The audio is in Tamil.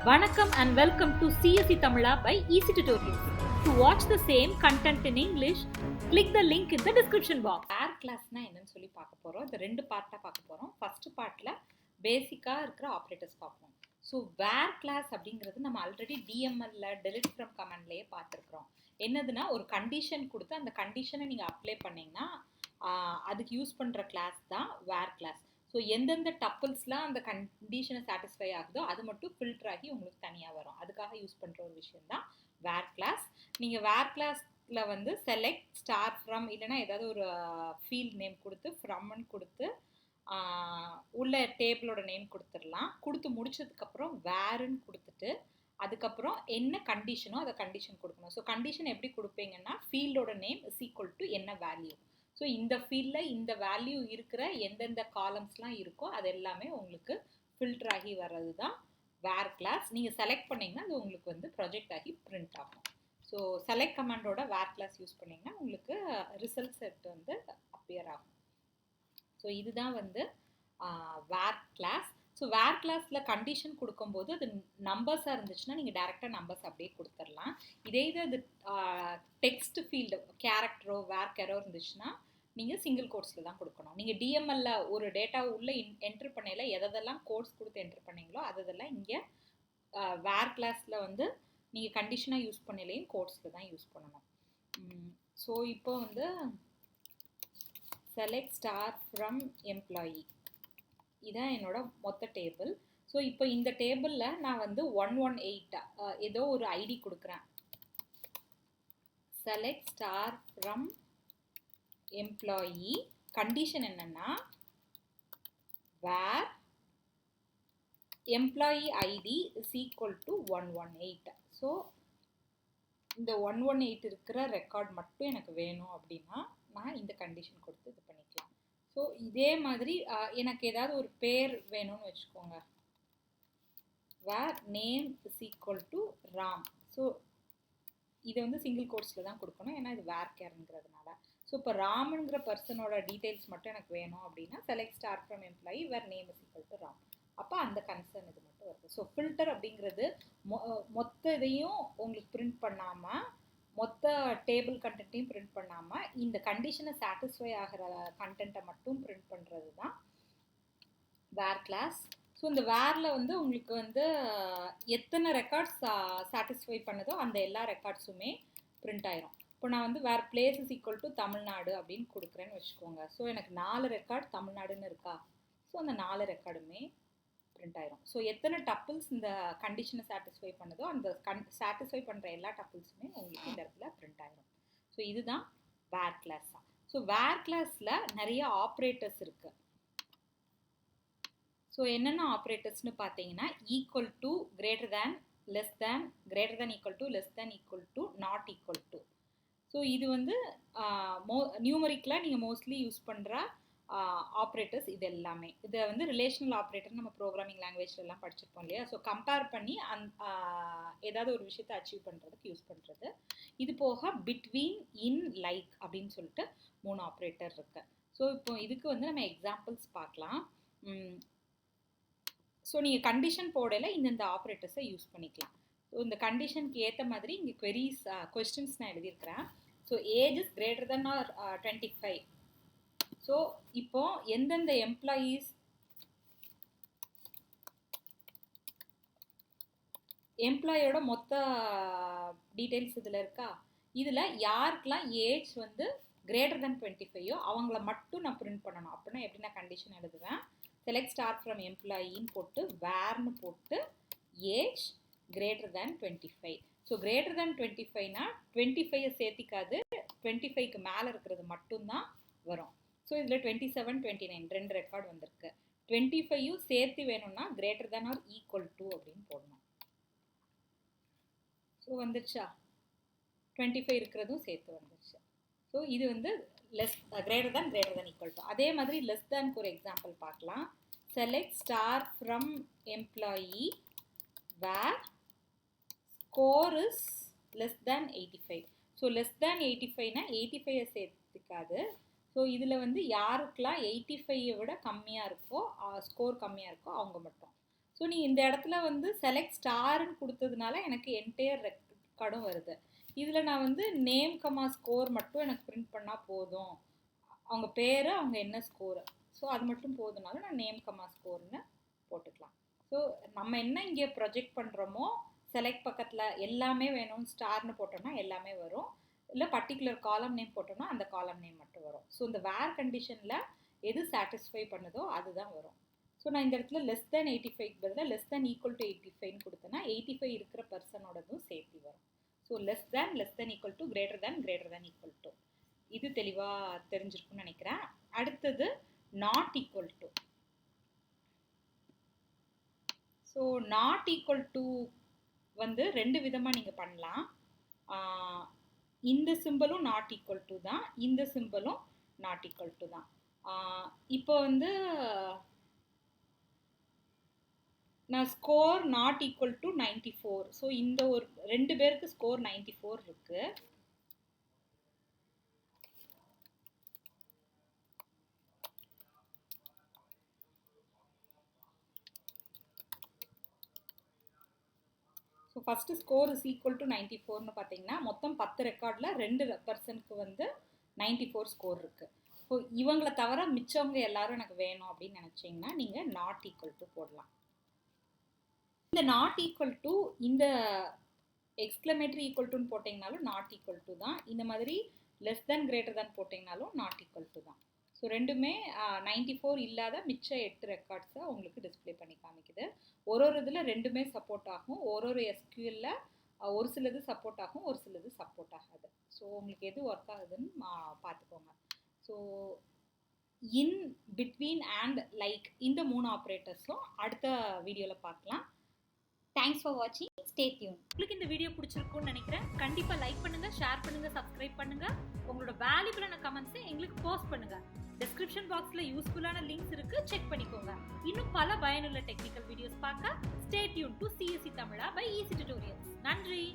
Vanakkam and welcome to CSE Tamila by Easy Tutorials. To watch the same content in English, click the link in the description box. வேர் கிளாஸ்னா என்னன்னு சொல்லி பார்க்க போகிறோம். இது ரெண்டு பார்ட்டாக பார்க்க போகிறோம். ஃபர்ஸ்ட் பார்ட்டில் பேசிக்காக இருக்கிற ஆப்ரேட்டர்ஸ் பார்ப்போம். ஸோ வேர் கிளாஸ் அப்படிங்கிறது நம்ம ஆல்ரெடி டிஎம்எல்ல டெலிட் ஃப்ரம் கமெண்ட்லேயே பார்த்துருக்குறோம். என்னதுன்னா ஒரு கண்டிஷன் கொடுத்து அந்த கண்டிஷனை நீங்கள் அப்ளை பண்ணிங்கன்னா அதுக்கு யூஸ் பண்ணுற கிளாஸ் தான் வேர் கிளாஸ். ஸோ எந்தெந்த டப்பிள்ஸ்லாம் அந்த கண்டிஷனை சாட்டிஸ்ஃபை ஆகுதோ அது மட்டும் ஃபில்டர் ஆகி உங்களுக்கு தனியாக வரும். அதுக்காக யூஸ் பண்ணுற ஒரு விஷயம் தான் வேர் கிளாஸ். நீங்கள் வேர் கிளாஸில் வந்து செலக்ட் ஸ்டார் ஃப்ரம் இல்லைனா ஏதாவது ஒரு ஃபீல்ட் நேம் கொடுத்து ஃப்ரம்னு கொடுத்து உள்ள டேபிளோட நேம் கொடுத்துடலாம். கொடுத்து முடிச்சதுக்கப்புறம் வேருன்னு கொடுத்துட்டு அதுக்கப்புறம் என்ன கண்டிஷனோ அதை கண்டிஷன் கொடுக்கணும். ஸோ கண்டிஷன் எப்படி கொடுப்பீங்கன்னா ஃபீல்டோட நேம் இஸ் ஈக்குவல் டு என்ன வேல்யூ. ஸோ இந்த ஃபீல்டில் இந்த வேல்யூ இருக்கிற எந்தெந்த காலம்ஸ்லாம் இருக்கோ அது எல்லாமே உங்களுக்கு ஃபில்டர் ஆகி வர்றது தான் வேர் கிளாஸ். நீங்கள் செலக்ட் பண்ணிங்கன்னா அது உங்களுக்கு வந்து ப்ரொஜெக்ட் ஆகி பிரிண்ட் ஆகும். ஸோ செலக்ட் கமாண்டோட வேர் கிளாஸ் யூஸ் பண்ணிங்கன்னா உங்களுக்கு ரிசல்ட் செட் வந்து அப்பியர் ஆகும். ஸோ இதுதான் வந்து வேர் கிளாஸ். ஸோ வேர் கிளாஸில் கண்டிஷன் கொடுக்கும்போது அது நம்பர்ஸாக இருந்துச்சுன்னா நீங்கள் டேரெக்டாக நம்பர்ஸ் அப்படியே கொடுத்துடலாம். இதே இது அது டெக்ஸ்ட் ஃபீல்டு கேரக்டரோ வேர்க்கரோ இருந்துச்சுன்னா நீங்கள் சிங்கிள் கோட்ஸில் தான் கொடுக்கணும். நீங்கள் டிஎம்எல்ல ஒரு டேட்டா உள்ளே என்ட்ரு பண்ணையில் எதெல்லாம் கோட்ஸ் கொடுத்து என்ட்ரு பண்ணீங்களோ அதெல்லாம் இங்கே வேர் கிளாஸில் வந்து நீங்கள் கண்டிஷனாக யூஸ் பண்ணலையும் கோட்ஸில் தான் யூஸ் பண்ணணும். ஸோ இப்போ வந்து செலக்ட் ஸ்டார் ஃப்ரம் எம்ப்ளாயி இதான் என்னோட மொத்த டேபிள். ஸோ இப்போ இந்த டேபிளில் நான் வந்து 118 ஏதோ ஒரு ஐடி கொடுக்குறேன். Select star from employee condition என்னன்னா where employee ID is equal to 118. So இந்த 118 இருக்கிற ரெக்கார்ட் மட்டும் எனக்கு வேணும் அப்படின்னா நான் இந்த கண்டிஷன் கொடுத்து இது பண்ணிக்கலாம். ஸோ இதே மாதிரி எனக்கு ஏதாவது ஒரு பேர் வேணும்னு வச்சுக்கோங்க. Where name is equal to Ram. So இதை வந்து சிங்கிள் கோட்ஸில் தான் கொடுக்கணும் ஏன்னா இது வேர் கேருங்கிறதுனால. ஸோ இப்போ ராமுங்கிற பர்சனோட டீட்டெயில்ஸ் மட்டும் எனக்கு வேணும் அப்படின்னா select star from employee where name is equal to Ram. அப்போ அந்த கன்சர்ன் இது மட்டும் வருது. ஸோ ஃபில்டர் அப்படிங்கிறது மொத்த இதையும் உங்களுக்கு பிரிண்ட் பண்ணாமல் மொத்த டேபிள் கண்டென்ட்டையும் பிரிண்ட் பண்ணாமல் இந்த கண்டிஷனை சாட்டிஸ்ஃபை ஆகிற கண்டென்ட்டை மட்டும் பிரிண்ட் பண்ணுறது தான் வேர் கிளாஸ். ஸோ இந்த வேரில் வந்து உங்களுக்கு வந்து எத்தனை ரெக்கார்ட்ஸ் சாட்டிஸ்ஃபை பண்ணுதோ அந்த எல்லா ரெக்கார்ட்ஸுமே பிரிண்ட் ஆயிரும். இப்போ நான் வந்து where place is equal to Tamil Nadu அப்படின்னு கொடுக்குறேன்னு வச்சுக்கோங்க. ஸோ எனக்கு 4 ரெக்கார்ட் தமிழ்நாடுன்னு இருக்கா. ஸோ அந்த 4 ரெக்கார்டுமே பிரிண்ட் ஆயிரும். ஸோ எத்தனை டப்பிள்ஸ் இந்த கண்டிஷனை சாட்டிஸ்ஃபை பண்ணுதோ அந்த சாட்டிஸ்ஃபை பண்ணுற எல்லா டப்பிள்ஸுமே உங்களுக்கு இந்த இடத்துல பிரிண்ட் ஆயிரும். ஸோ இதுதான் வேர் கிளாஸ் தான். ஸோ வேர் கிளாஸில் நிறைய ஆப்ரேட்டர்ஸ் இருக்கு. ஸோ என்னென்ன ஆப்ரேட்டர்ஸ்னு பார்த்தீங்கன்னா equal to, greater than, less than, greater than equal to, less than equal to, not equal to. So இது வந்து நியூமரிக்கில் நீங்கள் மோஸ்ட்லி யூஸ் பண்ணுற ஆப்ரேட்டர்ஸ் இது எல்லாமே. இதை வந்து ரிலேஷனல் ஆப்ரேட்டர் நம்ம ப்ரோக்ராமிங் லாங்குவேஜ்லாம் படிச்சிருப்போம் இல்லையா. ஸோ கம்பேர் பண்ணி ஏதாவது ஒரு விஷயத்தை அச்சீவ் பண்ணுறதுக்கு யூஸ் பண்ணுறது. இது போக பிட்வீன், இன், லைக் அப்படின்னு சொல்லிட்டு 3 ஆப்ரேட்டர் இருக்கு. ஸோ இப்போ இதுக்கு வந்து நம்ம எக்ஸாம்பிள்ஸ் பார்க்கலாம். ஸோ நீங்கள் கண்டிஷன் போடையில் இந்தந்த ஆப்ரேட்டர்ஸை யூஸ் பண்ணிக்கலாம். ஸோ இந்த கண்டிஷனுக்கு ஏற்ற மாதிரி இங்கே கொஸ்டின்ஸ் நான் எழுதியிருக்கிறேன். So age is greater than or 25. So இப்போ எந்தெந்த எம்ப்ளாயோட மொத்த டீட்டெயில்ஸ் இதில் இருக்கா. இதில் யாருக்கெல்லாம் ஏஜ் வந்து கிரேட்டர் தென் 25 அவங்கள மட்டும் நான் பிரிண்ட் பண்ணணும். அப்படின்னா எப்படி நான் கண்டிஷன் எழுதுவேன். செலக்ட் ஸ்டார் ஃப்ரம் எம்ப்ளாயின்னு போட்டு வேர்னு போட்டு age greater than 25. So greater than 25னா 25 சேர்த்திக்காது, 25க்கு மேலே இருக்கிறது மட்டும்தான் வரும். ஸோ இதில் 27, 29 2 ரெக்கார்டு வந்திருக்கு. 25யும் சேர்த்து வேணும்னா greater than or equal to அப்படின்னு போடணும். ஸோ வந்துருச்சா, 25 இருக்கிறதும் சேர்த்து வந்துருச்சு. ஸோ இது வந்து கிரேட்டர் தேன் ஈக்குவல் டு. அதே மாதிரி லெஸ் தேனுக்கு ஒரு எக்ஸாம்பிள் பார்க்கலாம். Select star from employee where score is less than 85. So less than 85னா 85 சேர்த்துக்காது. ஸோ இதில் வந்து யாருக்கெல்லாம் 85 விட கம்மியாக இருக்கோ, ஸ்கோர் கம்மியாக இருக்கோ அவங்க மட்டும். ஸோ நீ இந்த இடத்துல வந்து செலக்ட் ஸ்டார்னு கொடுத்ததுனால எனக்கு என்டையர் ரெக்கார்டும் வருது. இதில் நான் வந்து நேம் கமா ஸ்கோர் மட்டும் எனக்கு பிரிண்ட் பண்ணால் போதும், அவங்க பேர் அவங்க என்ன ஸ்கோரு, ஸோ அது மட்டும் போதுனாலும் நான் நேம் கமா ஸ்கோர்னு போட்டுக்கலாம். ஸோ நம்ம என்ன இங்கே ப்ரொஜெக்ட் பண்ணுறோமோ செலக்ட் பக்கத்தில் எல்லாமே வேணும் ஸ்டார்னு போட்டோம்னா எல்லாமே வரும், இல்லை பர்டிகுலர் காலம் நேம் போட்டோம்னா அந்த காலம் நேம் மட்டும் வரும். ஸோ இந்த வேர் கண்டிஷனில் எது சாட்டிஸ்ஃபை பண்ணுதோ அதுதான் வரும். ஸோ நான் இந்த இடத்துல லெஸ் தேன் 85க்கு பதிலாக லெஸ் தேன் ஈக்குவல் டு 85ன்னு கொடுத்தேன்னா 85 இருக்கிற பர்சனோடதும் சேர்த்து வரும். So less than equal to greater than equal to. இது தெளிவாக தெரிஞ்சிருக்குன்னு நினைக்கிறேன். அடுத்தது not equal to. So not equal to வந்து ரெண்டு விதமாக நீங்கள் பண்ணலாம். இந்த சிம்பிளும் நாட் ஈக்குவல் டு தான், இந்த சிம்பிளும் நாட் ஈக்குவல் டு தான். இப்போ வந்து நான் score not equal to 94. So இந்த ஒரு ரெண்டு பேருக்கு ஸ்கோர் 94 இருக்கு. So first score is equal to 94ன்னு பார்த்தீங்கன்னா மொத்தம் 10 ரெக்கார்டில் 2 பர்சனுக்கு வந்து 94 ஸ்கோர் இருக்குது. ஸோ இவங்களை தவிர மிச்சவங்க எல்லாரும் எனக்கு வேணும் அப்படின்னு நினச்சிங்கன்னா நீங்கள் நாட் ஈக்குவல் டு போடலாம். இந்த நாட் ஈக்குவல் டு இந்த எக்ஸ்க்ளமேட்டரி ஈக்குவல் டுன்னு போட்டிங்கனாலும் நாட் ஈக்குவல் டு தான், இந்த மாதிரி லெஸ் தேன் கிரேட்டர் தேன் போட்டிங்கனாலும் நாட் ஈக்குவல் டு தான். ஸோ ரெண்டுமே 94 இல்லாத மிச்ச 8 ரெக்கார்ட்ஸை உங்களுக்கு டிஸ்பிளே பண்ணி காமிக்குது. ஒரு இதில் ரெண்டுமே சப்போர்ட் ஆகும், ஒரு எஸ்கியூஎல்ல ஒரு சிலது சப்போர்ட் ஆகும், ஒரு சிலது சப்போர்ட் ஆகாது. ஸோ உங்களுக்கு எது ஒர்க் ஆகுதுன்னு பார்த்துக்கோங்க. So in, between and like இந்த 3 ஆப்ரேட்டர்ஸும் அடுத்த வீடியோவில் பார்க்கலாம். தேங்க்ஸ் ஃபார் வாட்சிங், ஸ்டே டியூன். உங்களுக்கு இந்த வீடியோ பிடிச்சிருக்கும்னு நினைக்கிறேன். கண்டிப்பாக லைக் பண்ணுங்க, ஷேர் பண்ணுங்க, சப்ஸ்கிரைப் பண்ணுங்க. உங்களோட வேல்யூபிளான கமெண்ட்ஸை எங்களுக்கு போஸ்ட் பண்ணுங்க. டிஸ்கிரிப்ஷன் பாக்ஸில் யூஸ்ஃபுல்லான லிங்க்ஸ் இருக்கு, செக் பண்ணிக்கோங்க. இன்னும் பல பயனுள்ள டெக்னிக்கல் வீடியோஸ் பார்க்க stay tune to CSE Tamizha by easy tutorials. நன்றி.